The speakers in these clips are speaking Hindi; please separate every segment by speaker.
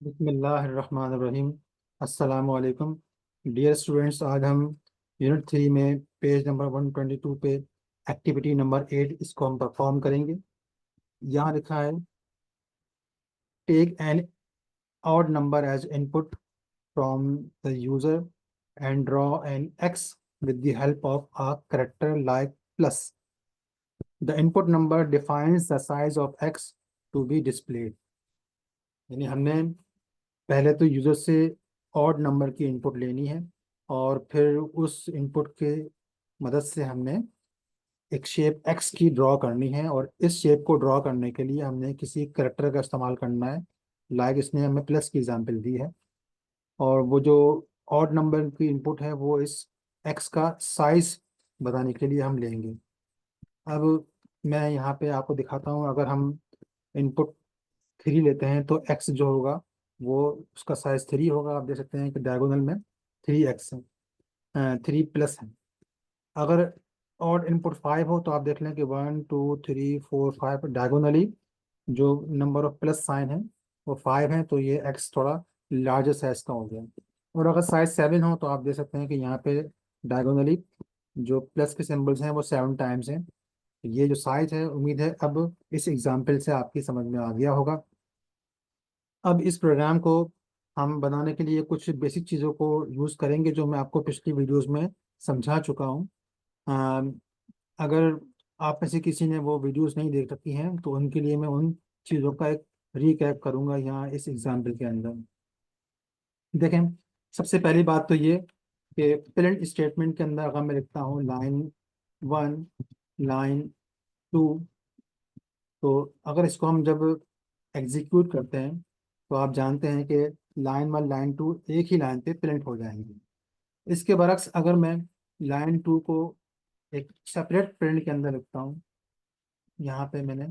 Speaker 1: बिस्मिल्लाहिर्रहमानिर्रहीम। अस्सलाम वालेकुम डियर स्टूडेंट्स। आज हम यूनिट 3 में पेज नंबर 122 पे एक्टिविटी नंबर 8 इसको हम परफॉर्म करेंगे। यहाँ लिखा है take an odd number as input from the user and draw an x with the help of a character like plus. The input number defines the size of x to be displayed. यानी हमने पहले तो यूज़र से ऑड नंबर की इनपुट लेनी है और फिर उस इनपुट के मदद से हमने एक शेप एक्स की ड्रॉ करनी है, और इस शेप को ड्रॉ करने के लिए हमने किसी करेक्टर का इस्तेमाल करना है। लाइक इसने हमें प्लस की एग्जांपल दी है, और वो जो ऑड नंबर की इनपुट है वो इस एक्स का साइज बताने के लिए हम लेंगे। अब मैं यहाँ पे आपको दिखाता हूँ। अगर हम इनपुट 3 लेते हैं तो एक्स जो होगा वो उसका साइज 3 होगा। आप देख सकते हैं कि डायगोनल में 3x है, 3 प्लस है। अगर ऑड इनपुट 5 हो तो आप देख लें कि 1 2 3 4 5 डायगोनली जो नंबर ऑफ प्लस साइन है वो 5 है, तो ये एक्स थोड़ा लार्जर साइज का हो गया। और अगर साइज 7 हो तो आप देख सकते हैं कि यहाँ पे डायगोनली जो प्लस के सिंबल्स हैं वो 7 टाइम्स हैं। ये जो साइज है, उम्मीद है अब इस एग्जाम्पल से आपकी समझ में आ गया होगा। अब इस प्रोग्राम को हम बनाने के लिए कुछ बेसिक चीज़ों को यूज़ करेंगे जो मैं आपको पिछली वीडियोस में समझा चुका हूँ। अम, अगर आप में से किसी ने वो वीडियोस नहीं देख रखी हैं तो उनके लिए मैं उन चीज़ों का एक रिकैप करूँगा यहाँ इस एग्जाम्पल के अंदर। देखें, सबसे पहली बात तो ये कि प्रिंट स्टेटमेंट के अंदर अगर मैं लिखता हूँ लाइन 1, लाइन 2, तो अगर इसको हम जब एग्जीक्यूट करते हैं तो आप जानते हैं कि लाइन 1 लाइन 2 एक ही लाइन पे प्रिंट हो जाएंगे। इसके बरक्स अगर मैं लाइन 2 को एक सेपरेट प्रिंट के अंदर लिखता हूँ, यहाँ पे मैंने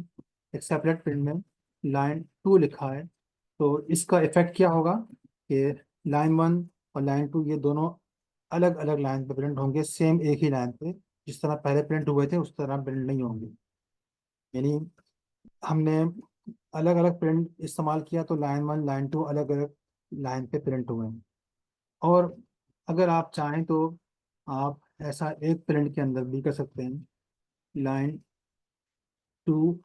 Speaker 1: एक सेपरेट प्रिंट में लाइन 2 लिखा है, तो इसका इफेक्ट क्या होगा कि लाइन 1 और लाइन 2 ये दोनों अलग अलग लाइन पे प्रिंट होंगे, सेम एक ही लाइन पे। जिस तरह पहले प्रिंट हुए थे उस तरह प्रिंट नहीं होंगे। यानी हमने अलग अलग प्रिंट इस्तेमाल किया तो लाइन 1 लाइन 2 अलग अलग लाइन पे प्रिंट हुए हैं। और अगर आप चाहें तो आप ऐसा एक प्रिंट के अंदर भी कर सकते हैं। लाइन 2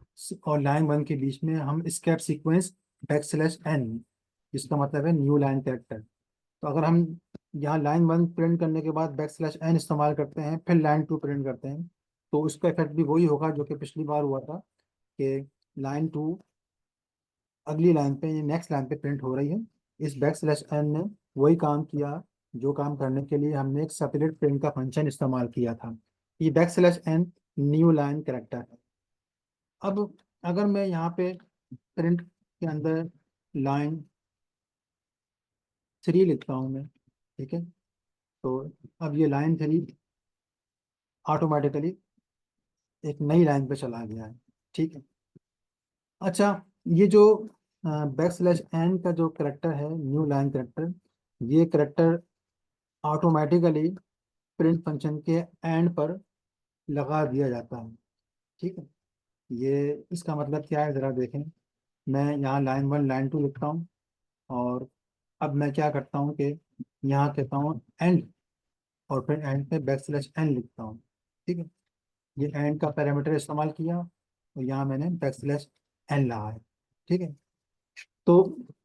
Speaker 1: और लाइन 1 के बीच में हम स्केप सीक्वेंस \n, जिसका मतलब है न्यू लाइन कैरेक्टर। तो अगर हम यहाँ लाइन 1 प्रिंट करने के बाद \n इस्तेमाल करते हैं, फिर लाइन 2 प्रिंट करते हैं, तो उसका इफेक्ट भी वही होगा जो कि पिछली बार हुआ था कि लाइन 2 अगली लाइन पे या नेक्स्ट लाइन पे प्रिंट हो रही है। इस \n ने वही काम किया जो काम करने के लिए हमने एक सेपरेट प्रिंट का फंक्शन इस्तेमाल किया था। ये \n न्यू लाइन कैरेक्टर है। अब अगर मैं यहाँ पे प्रिंट के अंदर लाइन 3 लिखता हूँ मैं, ठीक है, तो अब ये लाइन 3 ऑटोमेटिकली एक नई लाइन पे चला गया है। ठीक है। अच्छा, ये जो \n का जो करेक्टर है न्यू लाइन करेक्टर, ये करेक्टर ऑटोमेटिकली प्रिंट फंक्शन के एंड पर लगा दिया जाता है। ठीक है। ये इसका मतलब क्या है ज़रा देखें। मैं यहाँ लाइन 1 लाइन 2 लिखता हूँ, और अब मैं क्या करता हूँ कि यहाँ कहता हूँ एंड, और फिर एंड पे \n लिखता हूँ। ठीक है। ये एंड का पैरामीटर इस्तेमाल किया और यहाँ मैंने \n लगा है। ठीक है। तो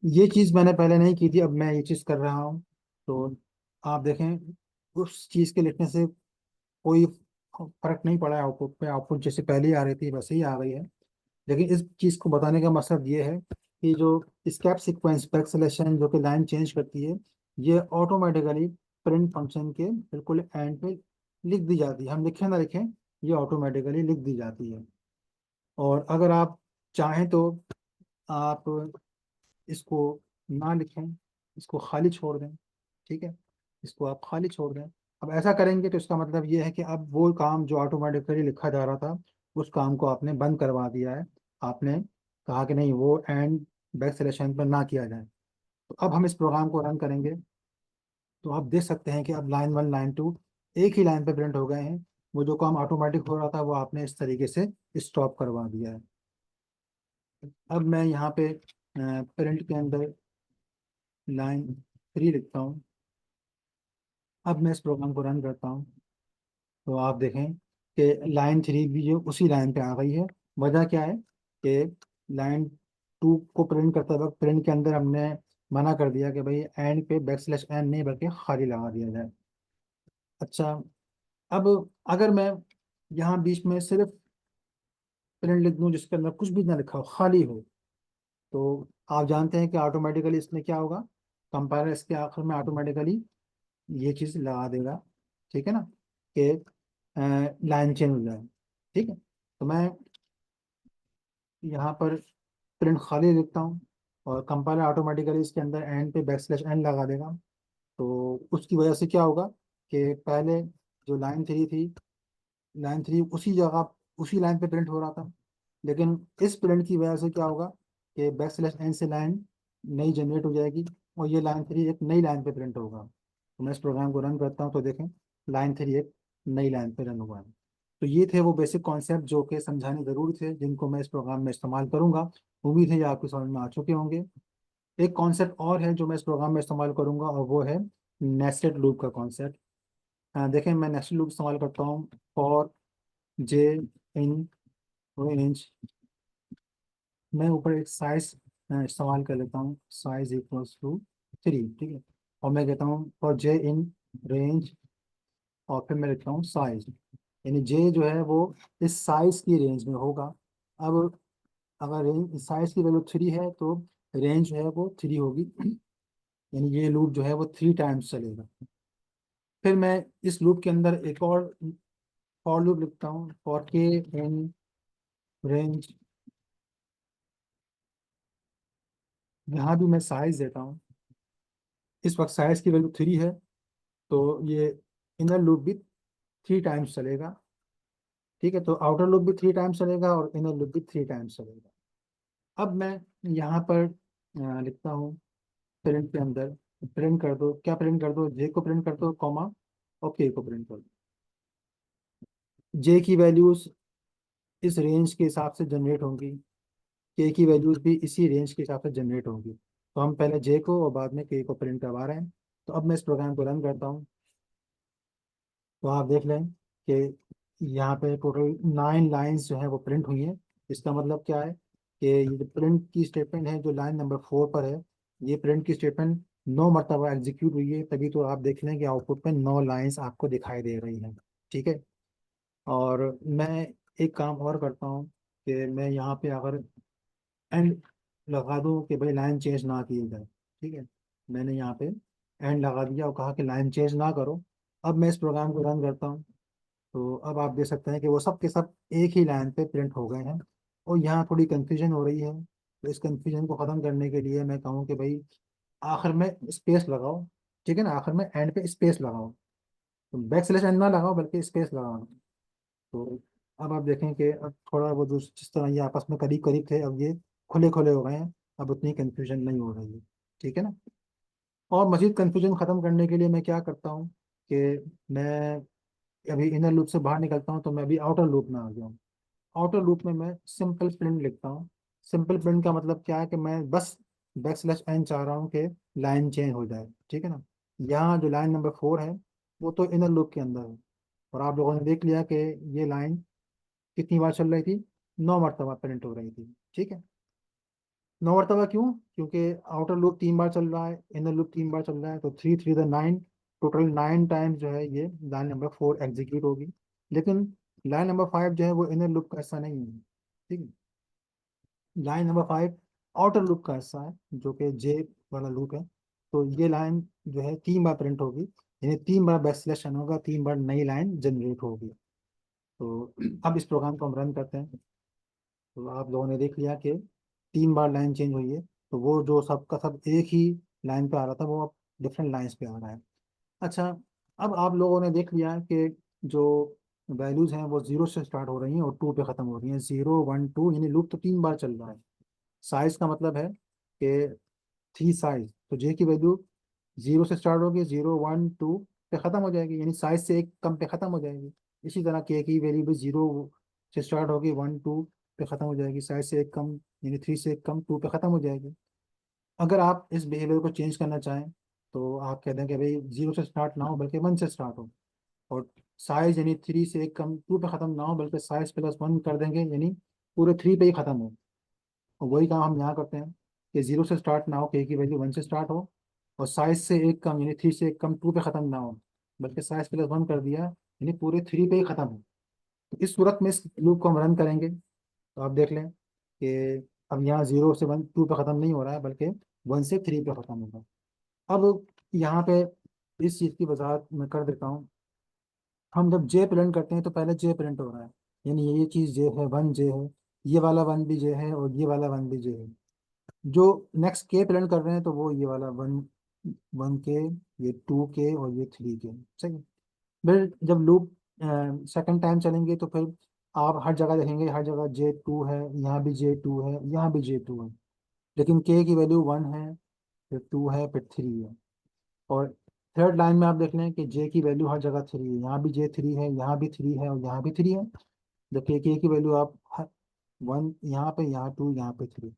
Speaker 1: ये चीज़ मैंने पहले नहीं की थी, अब मैं ये चीज़ कर रहा हूँ। तो आप देखें, उस चीज़ के लिखने से कोई फर्क नहीं पड़ा है आउटपुट पे। आउटपुट जैसे पहले ही आ रही थी वैसे ही आ गई है। लेकिन इस चीज़ को बताने का मकसद ये है कि जो स्केप सीक्वेंस \n जो कि लाइन चेंज करती है, ये ऑटोमेटिकली प्रिंट फंक्शन के बिल्कुल एंड पे लिख दी जाती है। हम लिखें ना लिखें, ये ऑटोमेटिकली लिख दी जाती है। और अगर आप चाहें तो आप इसको ना लिखें, इसको खाली छोड़ दें। ठीक है। इसको आप खाली छोड़ दें। अब ऐसा करेंगे तो इसका मतलब ये है कि अब वो काम जो ऑटोमेटिकली लिखा जा रहा था उस काम को आपने बंद करवा दिया है। आपने कहा कि नहीं, वो एंड \n पर ना किया जाए। तो अब हम इस प्रोग्राम को रन करेंगे तो आप देख सकते हैं कि अब लाइन 1 लाइन 2 एक ही लाइन पे प्रिंट हो गए हैं। वो जो काम ऑटोमेटिक हो रहा था वो आपने इस तरीके से स्टॉप करवा दिया है। अब मैं यहाँ पे प्रिंट के अंदर लाइन 3 लिखता हूँ। अब मैं इस प्रोग्राम को रन करता हूँ तो आप देखें कि लाइन 3 भी जो उसी लाइन पे आ गई है। वजह क्या है कि लाइन 2 को प्रिंट करते वक्त प्रिंट के अंदर हमने मना कर दिया कि भाई एंड पे बैकस्लैश एन नहीं बल्कि खाली लगा दिया जाए। अच्छा, अब अगर मैं यहाँ बीच में सिर्फ प्रिंट लिख दूँ जिसके अंदर कुछ भी ना लिखा हो, खाली हो, तो आप जानते हैं कि ऑटोमेटिकली इसमें क्या होगा, कंपाइलर इसके आखिर में ऑटोमेटिकली ये चीज़ लगा देगा। ठीक है ना, कि लाइन चेंज हो जाए। ठीक है, तो मैं यहाँ पर प्रिंट खाली लिखता हूँ और कंपाइलर ऑटोमेटिकली इसके अंदर एंड पे बैकस्लैश एन लगा देगा। तो उसकी वजह से क्या होगा कि पहले जो लाइन 3 थी, लाइन 3 उसी जगह उसी लाइन पे प्रिंट हो रहा था, लेकिन इस प्रिंट की वजह से क्या होगा कि बैकस्लैश एन से लाइन नई जनरेट हो जाएगी और ये लाइन 3 एक नई लाइन पे प्रिंट होगा। तो मैं इस प्रोग्राम को रन करता हूँ तो देखें लाइन 3 एक नई लाइन पे रन हुआ है। तो ये थे वो बेसिक कॉन्सेप्ट जो कि समझाने ज़रूरी थे, जिनको मैं इस प्रोग्राम में इस्तेमाल करूंगा। उम्मीद है ये आपको समझ में आ चुके होंगे। एक कॉन्सेप्ट और है जो मैं इस प्रोग्राम में इस्तेमाल करूंगा और वो है नेस्टेड लूप का कॉन्सेप्ट। देखें मैं नेस्टेड लूप इस्तेमाल करता हूँ फॉर जे इन रेंज। मैं ऊपर एक साइज इस्तेमाल कर लेता हूँ, साइज इक्वल्स टू 3। ठीक है, और मैं कहता हूँ फॉर जे इन रेंज, और फिर मैं लिखता हूँ साइज, यानी जे जो है वो इस साइज की रेंज में होगा। अब अगर रेंज साइज की वैल्यू 3 है तो रेंज जो है वो 3 होगी, यानी ये लूप जो है वो 3 टाइम्स चलेगा। फिर मैं इस लूप के अंदर एक और फॉर लूप लिखता हूँ फॉर के इन रेंज। यहाँ भी मैं साइज देता हूँ, इस वक्त साइज की वैल्यू 3 है तो ये इनर लूप भी 3 टाइम्स चलेगा। ठीक है, तो आउटर लूप भी 3 टाइम्स चलेगा और इनर लूप भी 3 टाइम्स चलेगा। अब मैं यहाँ पर लिखता हूँ प्रिंट के अंदर, प्रिंट कर दो, क्या प्रिंट कर दो, जे को प्रिंट कर दो कॉमा और के को प्रिंट कर दो। जे की वैल्यूज इस रेंज के हिसाब से जनरेट होंगी, के की वैल्यूज भी इसी रेंज के हिसाब से जनरेट होंगी। तो हम पहले जे को और बाद में के को प्रिंट करवा रहे हैं। तो अब मैं इस प्रोग्राम को रन करता हूँ तो आप देख लें कि यहाँ पे टोटल 9 लाइंस जो है वो प्रिंट हुई हैं। इसका मतलब क्या है कि ये जो प्रिंट की स्टेटमेंट है जो लाइन नंबर 4 पर है, ये प्रिंट की स्टेटमेंट 9 मरतबा एग्जीक्यूट हुई है, तभी तो आप देख लें कि आउटपुट पे 9 लाइंस आपको दिखाई दे रही हैं। ठीक है, और मैं एक काम और करता हूँ कि मैं यहाँ पे अगर एंड लगा दूँ कि भाई लाइन चेंज ना की जाए। ठीक है, मैंने यहाँ पे एंड लगा दिया और कहा कि लाइन चेंज ना करो। अब मैं इस प्रोग्राम को रन करता हूँ तो अब आप देख सकते हैं कि वो सब के सब एक ही लाइन पे प्रिंट हो गए हैं और यहाँ थोड़ी कंफ्यूजन हो रही है। तो इस कंफ्यूजन को ख़त्म करने के लिए मैं कहूँ कि भाई आखिर में स्पेस लगाओ। ठीक है ना, आखिर में एंड पे स्पेस लगाओ, तो बैक स्लैश एंड ना लगाओ बल्कि स्पेस लगाओ। तो अब आप देखें कि अब थोड़ा वो जो जिस तरह ये आपस में करीब करीब थे अब ये खुले खुले हो गए हैं, अब उतनी कंफ्यूजन नहीं हो रही है। ठीक है ना, और मजीद कंफ्यूजन ख़त्म करने के लिए मैं क्या करता हूँ कि मैं अभी इनर लूप से बाहर निकलता हूँ तो मैं अभी आउटर लूप में आ गया हूँ। आउटर लूप में मैं सिंपल प्रिंट लिखता हूँ। सिंपल प्रिंट का मतलब क्या है कि मैं बस बैक स्लैश एन चाह रहा हूँ कि लाइन चेंज हो जाए। ठीक है ना, यहाँ जो लाइन नंबर 4 है वो तो इनर लूप के अंदर है और आप लोगों ने देख लिया कि ये लाइन कितनी बार चल रही थी, 9 मरतबा प्रिंट हो रही थी। ठीक है, 9 मरतबा क्यों, क्योंकि आउटर लूप 3 बार चल रहा है, इनर लूप 3 बार चल रहा है, तो 3 3 द 9, टोटल 9 टाइम्स जो है ये लाइन नंबर 4 एग्जीक्यूट होगी। लेकिन लाइन नंबर 5 जो है वो इनर लूप का हिस्सा नहीं है। ठीक है, लाइन नंबर 5 आउटर लूप का हिस्सा है जो कि जे वाला लूप है। तो ये लाइन जो है 3 बार प्रिंट होगी, यानी 3 बार बैक सिलेक्शन होगा, 3 बार नई लाइन जनरेट होगी। तो अब इस प्रोग्राम को हम रन करते हैं तो आप लोगों ने देख लिया कि 3 बार लाइन चेंज हुई है, तो वो जो सब का सब एक ही लाइन पे आ रहा था वो अब डिफरेंट लाइंस पे आ रहा है। अच्छा, अब आप लोगों ने देख लिया कि जो वैल्यूज हैं वो 0 से स्टार्ट हो रही हैं और 2 पे ख़त्म हो रही हैं, 0 1 2, यानी लूप तो 3 बार चल रहा है। साइज का मतलब है कि 3 साइज, तो जे की वैल्यू 0 से स्टार्ट होगी, 0 1 2 पे ख़त्म हो जाएगी, यानी साइज से एक कम पे ख़त्म हो जाएगी। इसी तरह के की वैल्यू भी 0 से स्टार्ट होगी, 1 2 पे ख़त्म हो जाएगी, साइज से एक कम यानी 3 से एक कम 2 पे ख़त्म हो जाएगी। अगर आप इस बिहेवियर को चेंज करना चाहें तो आप कहते हैं कि भाई 0 से स्टार्ट ना हो बल्कि 1 से स्टार्ट हो, और साइज यानी 3 से एक कम 2 पे ख़त्म ना हो बल्कि साइज +1 कर देंगे, यानी पूरे 3 पे ही ख़त्म हो। और वही काम हम यहाँ करते हैं कि 0 से स्टार्ट ना हो, के की वैल्यू 1 से स्टार्ट हो, और साइज से एक कम यानी 3 से एक कम 2 पे ख़त्म ना हो बल्कि साइज +1 कर दिया यानी पूरे 3 पे ही ख़त्म हो। तो इस सूरत में इस लूप को हम रन करेंगे तो आप देख लें कि अब यहाँ 0 से 1 2 पे ख़त्म नहीं हो रहा है बल्कि 1 से 3 पे ख़त्म होगा। अब यहाँ पे इस चीज़ की वजाहत मैं कर देता हूँ। हम जब जे प्रिंट करते हैं तो पहले जे प्रिंट हो रहा है, यानी ये चीज़ जे है, 1 जे है, ये वाला 1 भी जे है और ये वाला 1 भी जे है। जो नेक्स्ट के प्रिंट कर रहे हैं तो वो ये वाला 1 1 के, ये 2 के और ये 3 के। सही है। फिर जब लूप सेकंड टाइम चलेंगे तो फिर आप हर जगह देखेंगे, हर जगह J2 है, यहाँ भी J2 है, यहाँ भी J2 है, लेकिन के की वैल्यू 1 है, फिर 2 है, फिर 3 है। और थर्ड लाइन में आप देख लें कि जे की वैल्यू हर जगह 3 है, यहाँ भी J3 है, यहाँ भी 3 है और यहाँ भी 3 है। जबकि के की वैल्यू आप 1 यहाँ पे, यहाँ 2, यहाँ पे 3।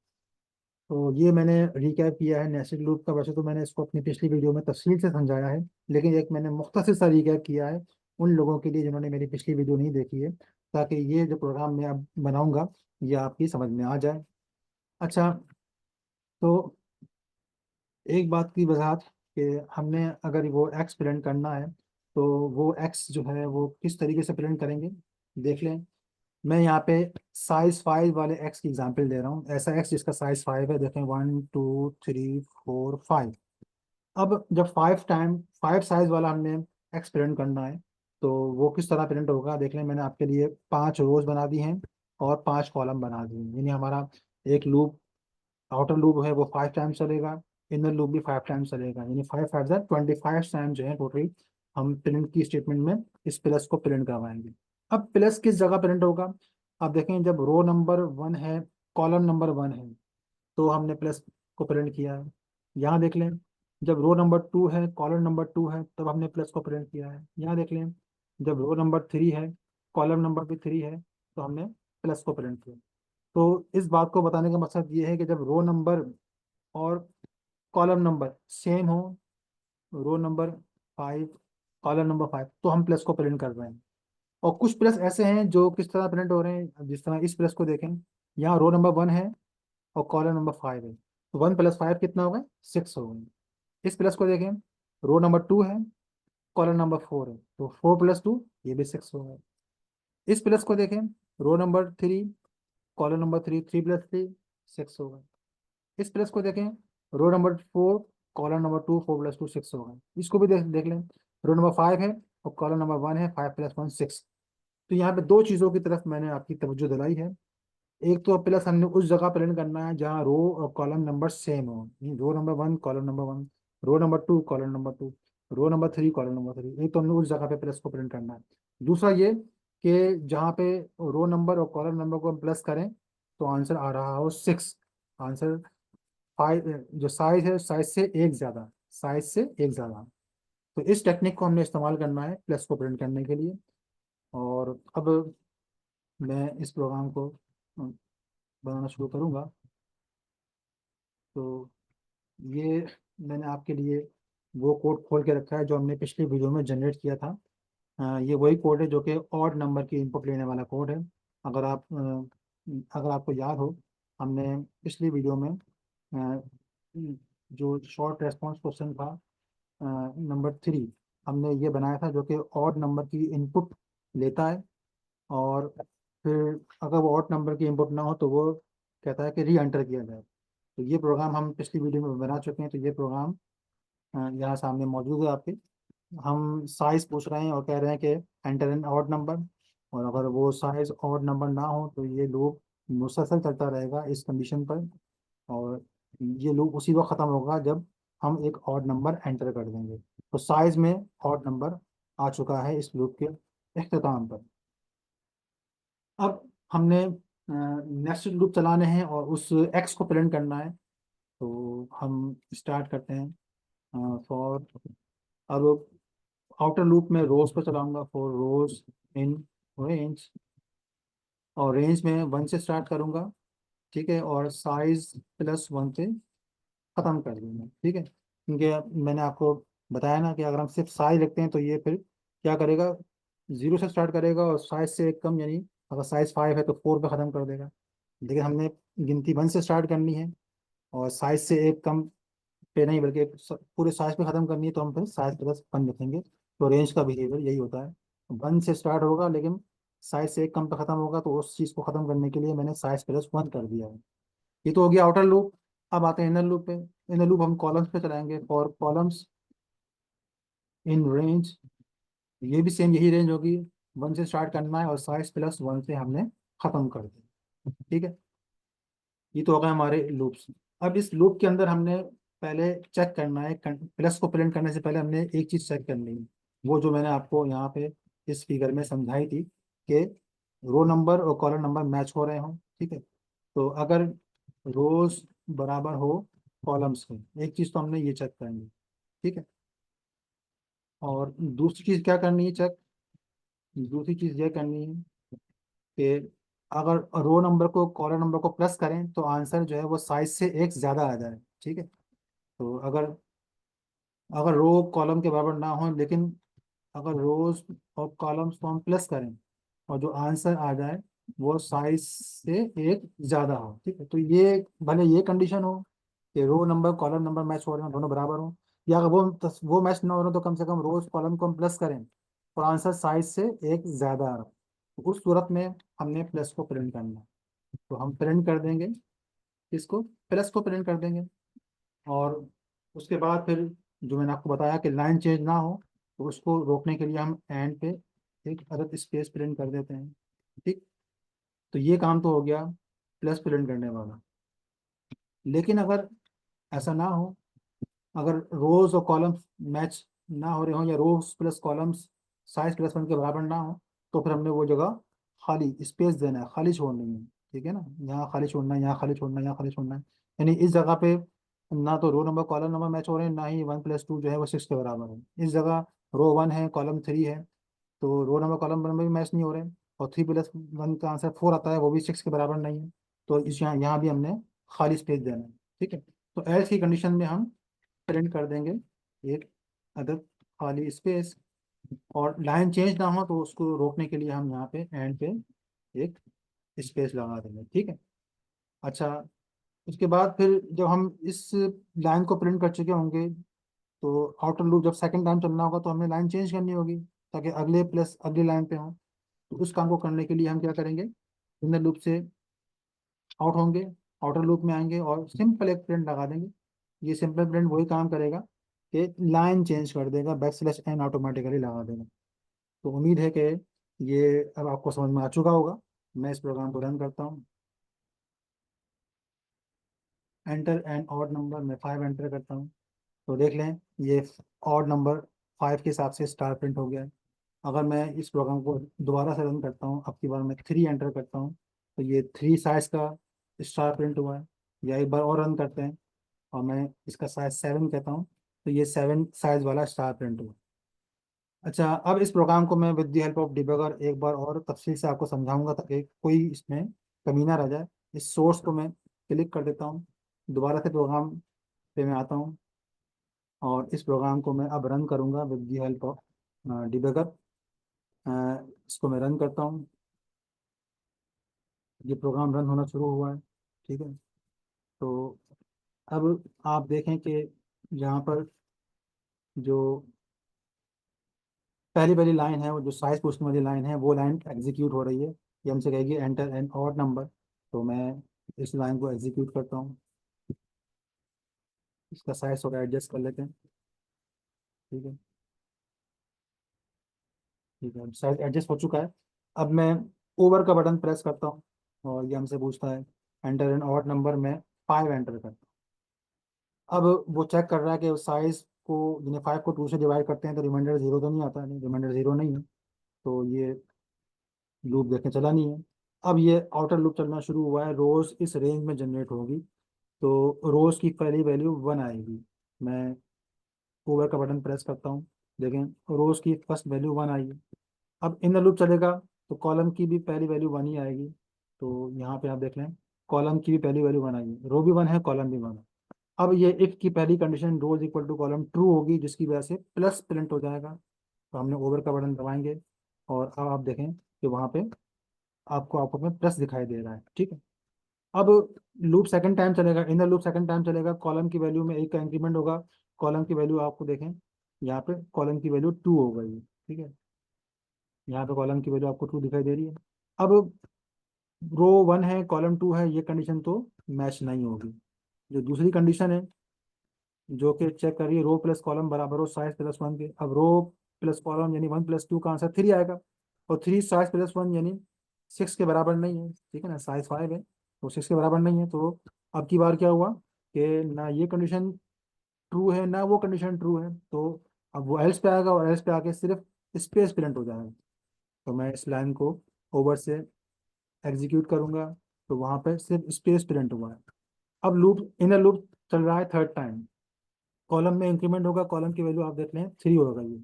Speaker 1: तो ये मैंने रिकैप किया है नेस्टेड लूप का। वैसे तो मैंने इसको अपनी पिछली वीडियो में तफसील से समझाया है, लेकिन एक मैंने मुख्तसर सा रिकैप किया है उन लोगों के लिए जिन्होंने मेरी पिछली वीडियो नहीं देखी है, ताकि ये जो प्रोग्राम मैं अब बनाऊंगा ये आपकी समझ में आ जाए। अच्छा, तो एक बात की वजाहत कि हमने अगर वो एक्स प्रिंट करना है तो वो एक्स जो है वो किस तरीके से प्रिंट करेंगे देख लें। मैं यहाँ पे साइज 5 वाले एक्स की एग्जांपल दे रहा हूँ, ऐसा एक्स जिसका साइज 5 है। देखें 1 2 3 4 5। अब जब 5 साइज वाला हमने एक्स प्रिंट करना है तो वो किस तरह प्रिंट होगा देख लें। मैंने आपके लिए 5 रोज बना दी हैं और 5 कॉलम बना दिए हैं, यानी हमारा एक लूप, आउटर लूप है वो 5 टाइम्स चलेगा, इनर लूप भी 5 टाइम्स चलेगा, यानी 5 5 25 टाइम जो है टोटली हम प्रिंट की स्टेटमेंट में इस प्लस को प्रिंट करवाएंगे। अब प्लस किस जगह प्रिंट होगा, आप देखें जब रो नंबर 1 है, कॉलम नंबर 1 है, तो हमने प्लस को प्रिंट किया है। यहाँ देख लें जब रो नंबर 2 है, कॉलम नंबर 2 है, तब हमने प्लस को प्रिंट किया है। यहाँ देख लें जब रो नंबर 3 है, कॉलम नंबर भी 3 है, तो हमने प्लस को प्रिंट किया। तो इस बात को बताने का मकसद ये है कि जब रो नंबर और कॉलम नंबर सेम हो, रो नंबर 5 कॉलम नंबर 5, तो हम प्लस को प्रिंट कर रहे हैं। और कुछ प्लस ऐसे हैं जो किस तरह प्रिंट हो रहे हैं, जिस तरह इस प्लस को देखें, यहाँ रो नंबर 1 है और कॉलम नंबर 5 है, तो 1 + 5 कितना हो गए, 6 हो गए। इस प्लस को देखें, रो नंबर 2 है, कॉलम नंबर 4 है, तो 4 + 2 ये भी 6 हो गए। इस प्लस को देखें, रो नंबर 3, कॉलम नंबर 3, 3 + 3 6 हो गए। इस प्लस को देखें, रो नंबर 4, कॉलम नंबर 2, 4 + 2 6 हो गए। इसको भी देख देख लें, रो नंबर 5 है और कॉलम नंबर 1 है, 5 + 1 6। तो यहाँ पे दो चीज़ों की तरफ मैंने आपकी तवज्जो दिलाई है। एक तो प्लस हमने उस जगह प्रिंट करना है जहाँ रो और कॉलम नंबर सेम हो, row number 1 column number 1, row number 2 column number 2, row number 3 column number 3। एक तो हमने उस जगह पे प्लस को प्रिंट करना है। दूसरा ये कि जहाँ पे रो नंबर और कॉलम नंबर को हम प्लस करें तो आंसर आ रहा हो 6। आंसर 5, जो साइज है साइज से एक ज़्यादा, साइज से एक ज़्यादा। तो इस टेक्निक को हमने इस्तेमाल करना है प्लस को प्रिंट करने के लिए। और अब मैं इस प्रोग्राम को बनाना शुरू करूँगा। तो ये मैंने आपके लिए वो कोड खोल के रखा है जो हमने पिछली वीडियो में जनरेट किया था। ये वही कोड है जो कि ऑड नंबर की इनपुट लेने वाला कोड है। अगर आपको याद हो, हमने पिछली वीडियो में जो शॉर्ट रेस्पॉन्स क्वेश्चन था नंबर 3, हमने ये बनाया था जो कि ऑड नंबर की इनपुट लेता है, और फिर अगर वो ऑड नंबर की इनपुट ना हो तो वो कहता है कि री एंटर किया जाए। तो ये प्रोग्राम हम पिछली वीडियो में बना चुके हैं। तो ये प्रोग्राम यहाँ सामने मौजूद है आपके। हम साइज पूछ रहे हैं और कह रहे हैं कि एंटर एन ऑड नंबर, और अगर वो साइज ऑड नंबर ना हो तो ये लूप मुसलसल चलता रहेगा इस कंडीशन पर, और ये लूप उसी वक्त ख़त्म होगा जब हम एक ऑड नंबर एंटर कर देंगे। तो साइज में ऑड नंबर आ चुका है इस लूप के अख्ताम पर। अब हमने नेस्टेड लूप चलाने हैं और उस एक्स को प्रिंट करना है। तो हम स्टार्ट करते हैं फॉर, अब आउटर लूप में रोज पर चलाऊंगा, फॉर रोज इन रेंज, और रेंज में 1 से स्टार्ट करूंगा, ठीक है, और साइज +1 से ख़त्म कर देंगे, ठीक है। क्योंकि मैंने आपको बताया ना कि अगर हम सिर्फ साइज लिखते हैं तो ये फिर क्या करेगा, जीरो से स्टार्ट करेगा और साइज से एक कम, यानी अगर साइज 5 है तो 4 पे ख़त्म कर देगा। लेकिन हमने गिनती 1 से स्टार्ट करनी है और साइज से एक कम पे नहीं, बल्कि पूरे साइज पे ख़त्म करनी है, तो हम फिर साइज प्लस 1 लिखेंगे। तो रेंज का बिहेवियर यही होता है, 1 से स्टार्ट होगा लेकिन साइज से एक कम पे ख़त्म होगा, तो उस चीज़ को ख़त्म करने के लिए मैंने साइज प्लस 1 कर दिया है। ये तो हो गया आउटर लूप। अब आते हैं इनर लूप पे। इनर लूप हम कॉलम्स पे चलाएंगे, फॉर कॉलम्स इन रेंज, ये भी सेम यही रेंज होगी, 1 से स्टार्ट करना है और साइज प्लस 1 से हमने खत्म कर दिया, ठीक है। ये तो हो गए हमारे लूप्स। अब इस लूप के अंदर हमने पहले चेक करना है, प्लस को प्रिंट करने से पहले हमने एक चीज चेक करनी है, वो जो मैंने आपको यहाँ पे इस फिगर में समझाई थी कि रो नंबर और कॉलम नंबर मैच हो रहे हो, ठीक है। तो अगर रोज बराबर हो कॉलम्स के, एक चीज तो हमने ये चेक करनी है, ठीक है। और दूसरी चीज क्या करनी है चेक, दूसरी चीज ये करनी है कि अगर रो नंबर को कॉलम नंबर को प्लस करें तो आंसर जो है वो साइज से एक ज्यादा आ जाए, ठीक है। तो अगर अगर रो कॉलम के बराबर ना हो, लेकिन अगर रोज और कॉलम्स को हम प्लस करें और जो आंसर आ जाए वो साइज से एक ज्यादा हो, ठीक है। तो ये भले ये कंडीशन हो कि row number column number match हो रहे हो, दोनों बराबर हो, या अगर वो मैच ना हो रहे हो, तो कम से कम रोज कॉलम को हम प्लस करें और आंसर साइज से एक ज्यादा आ रहा हो, तो उस सूरत में हमने प्लस को प्रिंट करना है। तो हम प्रिंट कर देंगे इसको, प्लस को प्रिंट कर देंगे। और उसके बाद फिर जो मैंने आपको बताया कि लाइन चेंज ना हो, तो उसको रोकने के लिए हम एंड पे एक अदद स्पेस प्रिंट कर देते हैं, ठीक। तो ये काम तो हो गया प्लस प्रिंट करने वाला। लेकिन अगर ऐसा ना हो, अगर रोज और कॉलम्स मैच ना हो रहे हो, या रोज प्लस कॉलम्स साइज प्लस 1 के बराबर ना हो, तो फिर हमने वो जगह खाली स्पेस देना है, खाली छोड़नी है, ठीक है ना। यहाँ खाली छोड़ना है, यहाँ खाली छोड़ना है, यहाँ खाली छोड़ना है। यानी इस जगह पे ना तो row number column number match हो रहे हैं, ना ही 1 + 2 जो है वो 6 के बराबर है। इस जगह रो 1 है कॉलम 3 है, तो रो नंबर कॉलम नंबर भी मैच नहीं हो रहे हैं, और 3 + 1 का आंसर 4 आता है, वो भी 6 के बराबर नहीं है। तो इस यहाँ भी हमने खाली स्पेस देना है, ठीक है। तो एल्स की कंडीशन में हम प्रिंट कर देंगे एक अदद खाली स्पेस। और लाइन चेंज ना हो तो उसको रोकने के लिए हम यहाँ पे एंड पे एक स्पेस लगा देंगे, ठीक है। अच्छा, उसके बाद फिर जब हम इस लाइन को प्रिंट कर चुके होंगे, तो आउटर लूप जब सेकंड टाइम चलना होगा तो हमें लाइन चेंज करनी होगी, ताकि अगले प्लस अगली लाइन पे हो। तो उस काम को करने के लिए हम क्या करेंगे, इनर लूप से आउट होंगे, आउटर लूप में आएंगे और सिंपल एक प्रिंट लगा देंगे। ये सिंपल प्रिंट वही काम करेगा कि लाइन चेंज कर देगा, \n ऑटोमेटिकली लगा देगा। तो उम्मीद है कि ये अब आपको समझ में आ चुका होगा। मैं इस प्रोग्राम को रन करता हूँ, एंटर एन ऑड नंबर, मैं 5 एंटर करता हूँ। तो देख लें, ये ऑड नंबर 5 के हिसाब से स्टार प्रिंट हो गया है। अगर मैं इस प्रोग्राम को दोबारा से रन करता हूँ, अब की बार मैं 3 एंटर करता हूँ, तो ये 3 साइज का स्टार प्रिंट हुआ है। या एक बार और रन करते हैं और मैं इसका साइज 7 कहता हूँ, तो ये 7 साइज वाला स्टार प्रिंट हुआ। अच्छा, अब इस प्रोग्राम को मैं with the help of debugger एक बार और तफसील से आपको समझाऊंगा, ताकि कोई इसमें कमी ना रह जाए। इस सोर्स को मैं क्लिक कर देता हूँ, दोबारा से प्रोग्राम पे मैं आता हूँ और इस प्रोग्राम को मैं अब रन करूँगा with the help of debugger. इसको मैं रन करता हूँ, ये प्रोग्राम रन होना शुरू हुआ है, ठीक है। तो अब आप देखें कि यहाँ पर जो पहली पहली लाइन है, वो जो साइज पूछने वाली लाइन है, वो लाइन एग्जीक्यूट हो रही है। ये हमसे कहेगी एंटर एन ऑड नंबर। तो मैं इस लाइन को एग्जीक्यूट करता हूँ, इसका साइज थोड़ा एडजस्ट कर लेते हैं, ठीक है। ठीक है, साइज एडजस्ट हो चुका है। अब मैं ओवर का बटन प्रेस करता हूँ और ये हमसे पूछता है एंटर एन ऑड नंबर, में 5 एंटर करता हूँ। अब वो चेक कर रहा है कि साइज को, यानी 5 को 2 से डिवाइड करते हैं तो रिमाइंडर 0 तो नहीं आता, नहीं रिमाइंडर 0 नहीं है, तो ये लूप देखने चला नहीं है। अब ये आउटर लूप चलना शुरू हुआ है, रोज इस रेंज में जनरेट होगी, तो रोज की पहली वैल्यू 1 आएगी। मैं ओवर का बटन प्रेस करता हूँ, देखें रोज की फर्स्ट वैल्यू 1 आई है। अब इन लूप चलेगा तो कॉलम की भी पहली वैल्यू 1 ही आएगी। तो यहाँ पे आप देख लें, कॉलम की भी पहली वैल्यू 1 आई है, रो भी 1 है, कॉलम भी 1 है। अब ये इफ की पहली condition row is equal to column true होगी, जिसकी वजह से प्लस प्रिंट हो जाएगा। तो हमने ओवर का बटन दबाएंगे और अब आप देखें कि वहाँ पे आपको आउटपुट में प्लस दिखाई दे रहा है। ठीक है। अब लूप सेकंड टाइम चलेगा, इनर लूप सेकंड टाइम चलेगा, कॉलम की वैल्यू में एक का इंक्रीमेंट होगा। कॉलम की वैल्यू आपको देखें यहाँ पे कॉलम की वैल्यू 2 हो गई है। ठीक है, यहाँ पे कॉलम की वैल्यू आपको 2 दिखाई दे रही है। अब रो 1 है कॉलम 2 है, ये कंडीशन तो मैच नहीं होगी। जो दूसरी कंडीशन है जो कि चेक करिए, रो प्लस कॉलम बराबर हो साइज प्लस 1 के। अब रो प्लस कॉलम यानी 1 + 2 का आंसर 3 आएगा, और 3 साइज प्लस 1 यानी 6 के बराबर नहीं है। ठीक है ना, साइज 5 है तो 6 के बराबर नहीं है। तो अब की बार क्या हुआ कि ना ये कंडीशन ट्रू है ना वो कंडीशन ट्रू है, तो अब वो एल्स पे आएगा और एल्स पे आके सिर्फ स्पेस प्रिंट हो जाएगा। तो मैं इस लाइन को ओवर से एग्जीक्यूट करूंगा तो वहां पे सिर्फ स्पेस प्रिंट हुआ है। अब लूप इनर लूप चल रहा है थर्ड टाइम, कॉलम में इंक्रीमेंट होगा, कॉलम की वैल्यू आप देख लें 3 होगा ये,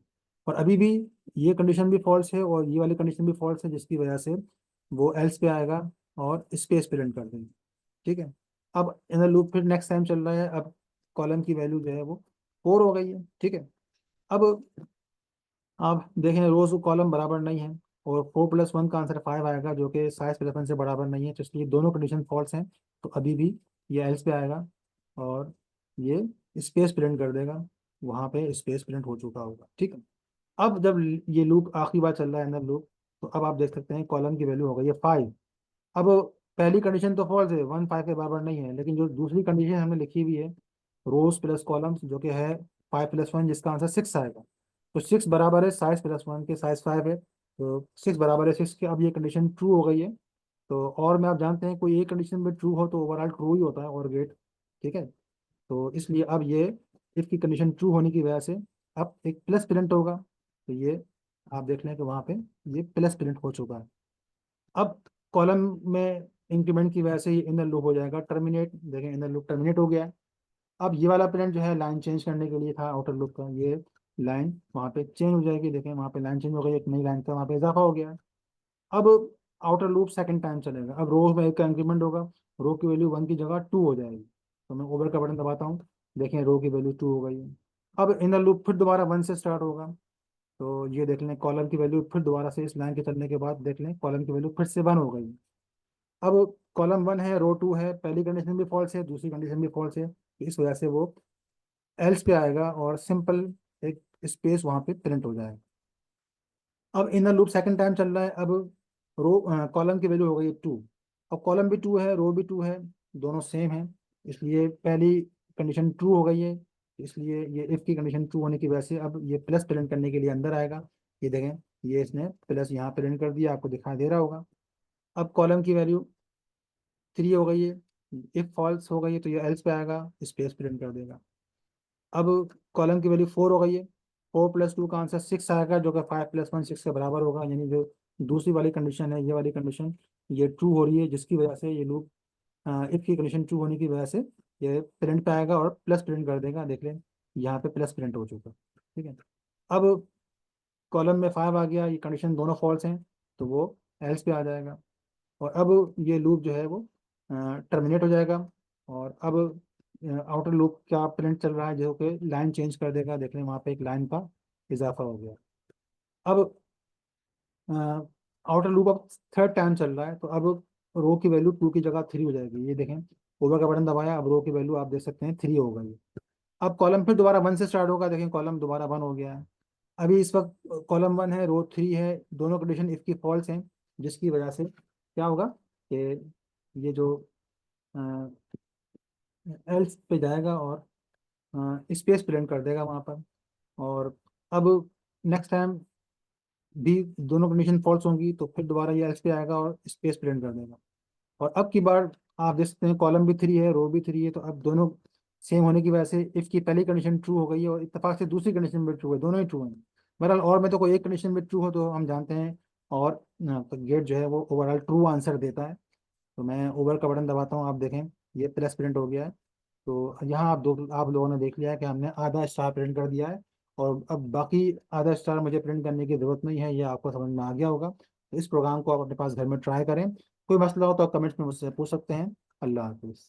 Speaker 1: और अभी भी ये कंडीशन भी फॉल्स है और ये वाली कंडीशन भी फॉल्स है, जिसकी वजह से वो एल्स पे आएगा और स्पेस प्रिंट कर देंगे। ठीक है। अब इनर लूप फिर नेक्स्ट टाइम चल रहा है, अब कॉलम की वैल्यू जो है वो 4 हो गई है। ठीक है। अब आप देखें रोज कॉलम बराबर नहीं है, और 4 + 1 का आंसर 5 आएगा, जो कि साइज प्लस 1 से बराबर नहीं है, तो इसलिए दोनों कंडीशन फॉल्स हैं। तो अभी भी ये एल्स पे आएगा और ये स्पेस प्रिंट कर देगा, वहाँ पे स्पेस प्रिंट हो चुका होगा। ठीक है। अब जब ये लूप आखिरी बार चल रहा है अंदर लूप, तो अब आप देख सकते हैं कॉलम की वैल्यू हो गई है 5। अब पहली कंडीशन तो फॉल्स है, 1 5 के बराबर नहीं है, लेकिन जो दूसरी कंडीशन हमने लिखी हुई है रोज प्लस कॉलम्स जो कि है 5 + 1, जिसका आंसर 6 आएगा। तो 6 बराबर है साइज प्लस 1 के, साइज 5 है तो 6 बराबर है 6 के। अब ये कंडीशन ट्रू हो गई है। तो और में आप जानते हैं कोई एक कंडीशन में ट्रू हो तो ओवरऑल ट्रू ही होता है और गेट। ठीक है। तो इसलिए अब ये इफ की कंडीशन ट्रू होने की वजह से अब एक प्लस प्रिंट होगा। तो ये आप देख लें कि वहाँ पे ये प्लस प्रिंट हो चुका है। अब कॉलम में इंक्रीमेंट की वजह से ये इनर लूप हो जाएगा टर्मिनेट। देखें इनर लूप टर्मिनेट हो गया है। अब ये वाला प्रिंट जो है लाइन चेंज करने के लिए था आउटर लूप का, ये लाइन वहाँ पे चेंज हो जाएगी। देखें वहाँ पे लाइन चेंज हो गई, एक नई लाइन का वहाँ पे इजाफा हो गया है। अब आउटर लूप सेकंड टाइम चलेगा, अब रो में एक का इंक्रीमेंट होगा, रो की वैल्यू 1 की जगह 2 हो जाएगी। तो मैं ओवर का बटन दबाता हूँ, देखें रो की वैल्यू 2 हो गई है। अब इनर लूप फिर दोबारा 1 से स्टार्ट होगा। तो ये देख लें कॉलम की वैल्यू फिर दोबारा से इस लाइन के चलने के बाद देख लें कॉलम की वैल्यू फिर से 1 हो गई। अब कॉलम 1 है रो 2 है, पहली कंडीशन भी फॉल्स है दूसरी कंडीशन भी फॉल्स है, इस वजह से वो एल्स पे आएगा और सिंपल एक स्पेस वहाँ पे प्रिंट हो जाएगा। अब इनर लूप सेकंड टाइम चल रहा है, अब रो कॉलम की वैल्यू हो गई 2। अब कॉलम भी 2 है रो भी 2 है, दोनों सेम है, इसलिए पहली कंडीशन ट्रू हो गई है। इसलिए ये इफ की कंडीशन ट्रू होने की वजह से अब ये प्लस प्रिंट करने के लिए अंदर आएगा। ये देखें ये इसने प्लस यहाँ प्रिंट कर दिया, आपको दिखाई दे रहा होगा। अब कॉलम की वैल्यू 3 हो गई है, इफ फॉल्स हो गई है तो ये एल्स पे आएगा, स्पेस प्रिंट कर देगा। अब कॉलम की वैल्यू 4 हो गई है, 4 + 2 का आंसर 6 आएगा, जो कि 5 + 1 6 के बराबर होगा। यानी जो दूसरी वाली कंडीशन है ये वाली कंडीशन ये ट्रू हो रही है, जिसकी वजह से ये लूप इफ की कंडीशन ट्रू होने की वजह से ये प्रिंट पे आएगा और प्लस प्रिंट कर देगा। देख लें यहाँ पे प्लस प्रिंट हो चुका है। ठीक है। अब कॉलम में 5 आ गया, ये कंडीशन दोनों फॉल्स हैं तो वो एल्स पे आ जाएगा, और अब ये लूप जो है वो टर्मिनेट हो जाएगा। और अब आउटर लूप क्या प्रिंट चल रहा है जो कि लाइन चेंज कर देगा। देख लें वहाँ पे एक लाइन का इजाफा हो गया। अब आउटर लूप अब थर्ड टाइम चल रहा है, तो अब रो की वैल्यू 2 की जगह 3 हो जाएगी। ये देखें ओवर का बटन दबाया, अब रो की वैल्यू आप देख सकते हैं 3 हो गई। अब कॉलम फिर दोबारा 1 से स्टार्ट होगा, देखें कॉलम दोबारा 1 हो गया है। अभी इस वक्त कॉलम 1 है रो 3 है, दोनों कंडीशन इफ की फॉल्स हैं, जिसकी वजह से क्या होगा कि ये जो एल्स पे जाएगा और स्पेस प्रिंट कर देगा वहाँ पर। और अब नेक्स्ट टाइम भी दोनों कंडीशन फॉल्स होंगी तो फिर दोबारा ये एल्स पे आएगा और स्पेस प्रिंट कर देगा। और अब की बार आप देख सकते हैं कॉलम भी 3 है रो भी 3 है, तो अब दोनों सेम होने की वजह से इफ की पहली कंडीशन ट्रू हो गई है और इत्तेफाक से दूसरी कंडीशन भी ट्रू है, दोनों ही ट्रू हैं। बहरहाल और में तो कोई एक कंडीशन भी ट्रू हो तो हम जानते हैं, और तो गेट जो है वो ओवरऑल ट्रू आंसर देता है। तो मैं ओवर का बटन दबाता हूँ, आप देखें ये प्लस प्रिंट हो गया है। तो यहाँ आप लोगों ने देख लिया है कि हमने आधा स्टार प्रिंट कर दिया है, और अब बाकी आधा स्टार मुझे प्रिंट करने की ज़रूरत नहीं है, ये आपको समझ में आ गया होगा। तो इस प्रोग्राम को आप अपने पास घर में ट्राई करें, कोई मसला हो तो आप कमेंट्स में मुझसे पूछ सकते हैं। अल्लाह हाफिज़।